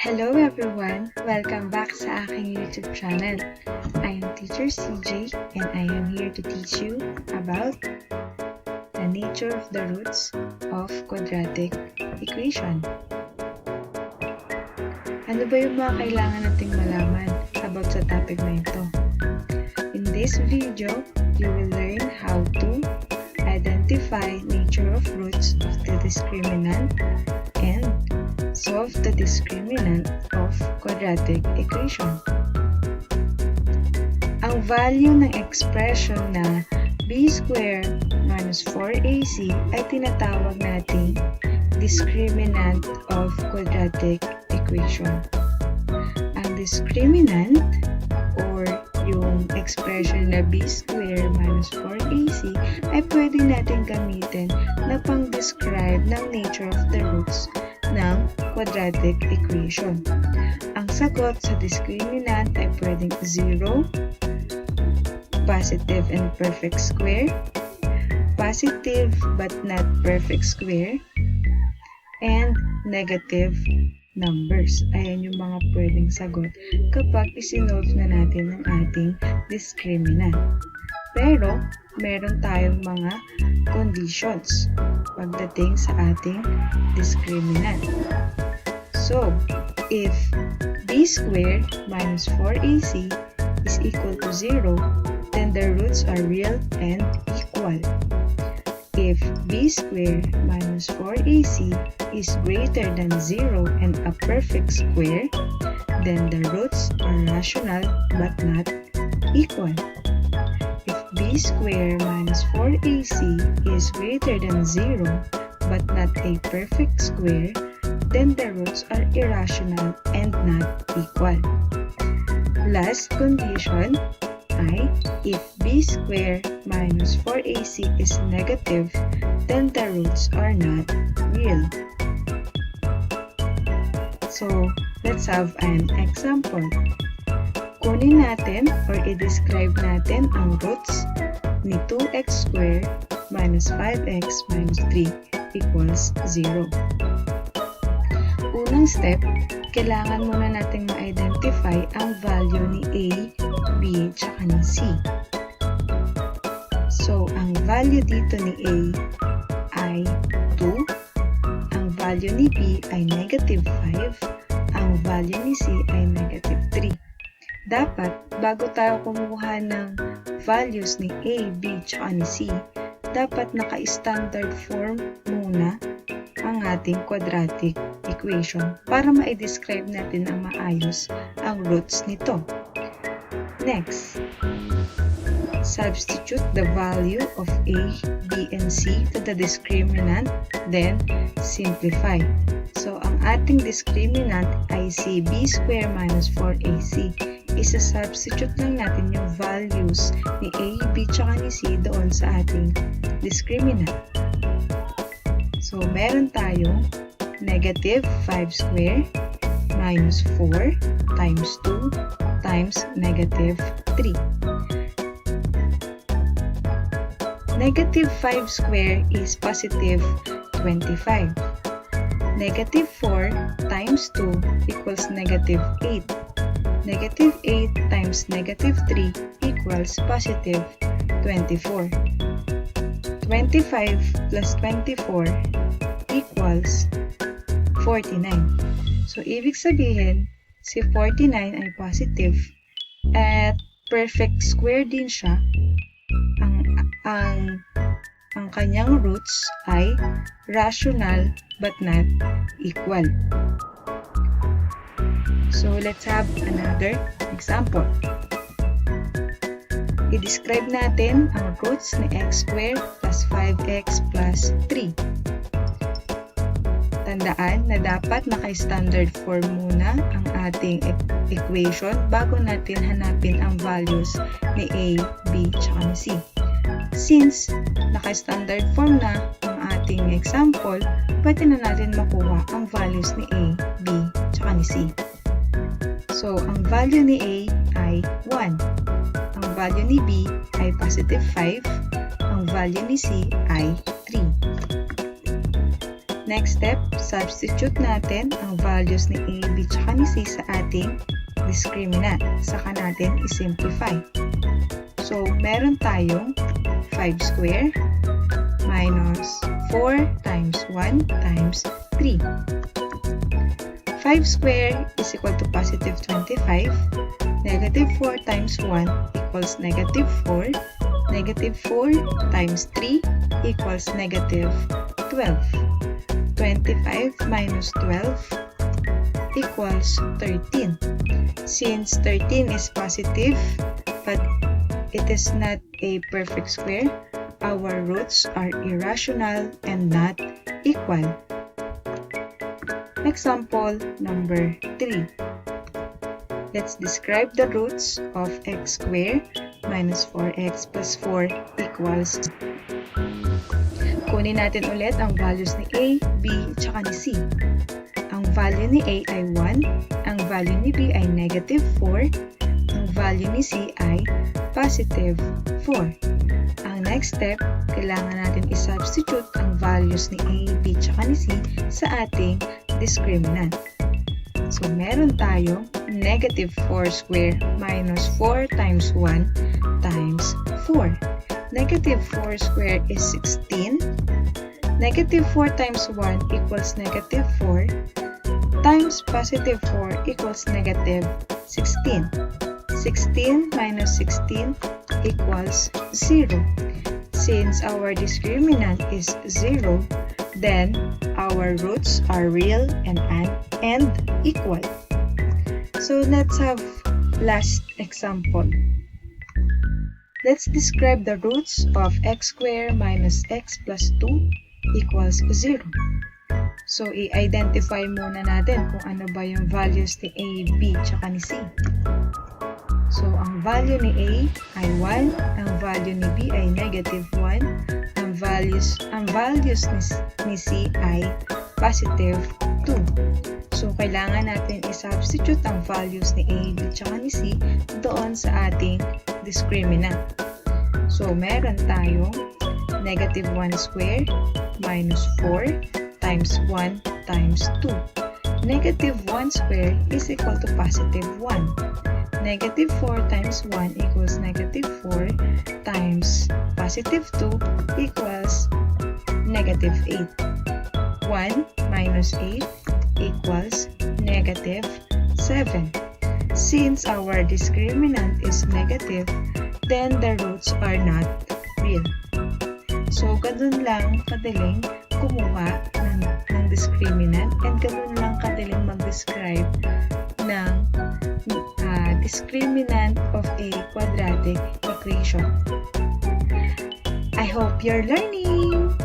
Hello everyone! Welcome back sa aking YouTube channel. I am Teacher CJ and I am here to teach you about the nature of the roots of quadratic equation. Ano ba yung mga kailangan nating malaman about sa topic na ito? In this video, you will learn how to identify nature of roots of the discriminant and solve the discriminant of quadratic equation. Ang value ng expression na b squared minus 4ac ay tinatawag nating discriminant of quadratic equation. Ang discriminant or yung expression na b squared minus 4ac ay pwede natin gamitin na pang-describe ng nature of the roots ng quadratic equation. Ang sagot sa discriminant ay pwedeng 0, positive and perfect square, positive but not perfect square, and negative numbers. Ayan yung mga pwedeng sagot kapag isinolve na natin ang ating discriminant. Pero, meron tayong mga conditions pagdating sa ating discriminant. So, if b squared minus 4ac is equal to 0, then the roots are real and equal. If b squared minus 4ac is greater than 0 and a perfect square, then the roots are rational but not equal. B squared minus 4ac is greater than 0 but not a perfect square, then the roots are irrational and not equal. Last condition ay if b squared minus 4ac is negative, then the roots are not real. So, let's have an example. Kunin natin or i-describe natin ang roots ni 2x squared minus 5x minus 3 equals 0. Unang step, kailangan muna natin ma-identify ang value ni a, b, tsaka ni c. So, ang value dito ni a ay 2, ang value ni b ay negative 5, ang value ni c ay negative 3. Dapat, bago tayo kumuha ng values ni a, b, tsaka ni c, dapat naka-standard form muna ang ating quadratic equation para ma-describe natin ang maayos ang roots nito. Next, substitute the value of a, b, and c to the discriminant, then simplify. So, ang ating discriminant ay si b squared minus 4ac. Isa-substitute lang natin yung values ni a, b, tsaka ni c doon sa ating discriminant. So, meron tayong negative 5 squared minus 4 times 2 times negative 3. Negative 5 squared is positive 25. Negative 4 times 2 equals negative 8. Negative 8 times negative 3 equals positive 24. 25 plus 24 equals 49. So, ibig sabihin, si 49 ay positive at perfect square din siya. Ang kanyang roots ay rational but not equal. So, let's have another example. I-describe natin ang roots ni x squared plus 5x plus 3. Tandaan na dapat naka-standard form muna ang ating equation bago natin hanapin ang values ni a, b, tsaka ni c. Since naka-standard form na ang ating example, pwede na natin makuha ang values ni a, b, tsaka ni c. So, ang value ni A ay 1. Ang value ni B ay positive 5. Ang value ni C ay 3. Next step, substitute natin ang values ni A, B, tsaka ni C sa ating discriminant. Saka natin i-simplify. So, meron tayong 5 square minus 4 times 1 times 3. 5 square is equal to positive 25. Negative 4 times 1 equals negative 4. Negative 4 times 3 equals negative 12. 25 minus 12 equals 13. Since 13 is positive, but it is not a perfect square, our roots are irrational and not equal. Example number 3. Let's describe the roots of x squared minus 4x plus 4 equals. Kunin natin ulit ang values ni A, B, tsaka ni C. Ang value ni A ay 1, ang value ni B ay negative 4, ang value ni C ay positive 4. Ang next step, kailangan natin i-substitute ang values ni A, B, tsaka ni C sa ating discriminant. So, meron tayong negative 4 square minus 4 times 1 times 4. Negative 4 square is 16. Negative 4 times 1 equals negative 4 times positive 4 equals negative 16. 16 minus 16 equals 0. Since our discriminant is 0, then our roots are real and equal. So let's have last example. Let's describe the roots of x squared minus x plus 2 equals 0. So, i-identify muna natin kung ano ba yung values ni A, B, tsaka ni C. So, ang value ni A ay 1, ang value ni B ay negative 1, ang values ni C ay positive 2. So, kailangan natin i-substitute ang values ni A, B, tsaka ni C doon sa ating discriminant. So, meron tayong negative 1 square minus 4 times 1 times 2. Negative 1 square is equal to positive 1. Negative 4 times 1 equals negative 4 times positive 2 equals negative 8. 1 minus 8 equals negative 7. Since our discriminant is negative, then the roots are not real. So, ganun lang kadaling kumuha ng discriminant and ganun lang kadaling mag-describe ng discriminant of a quadratic equation. I hope you're learning!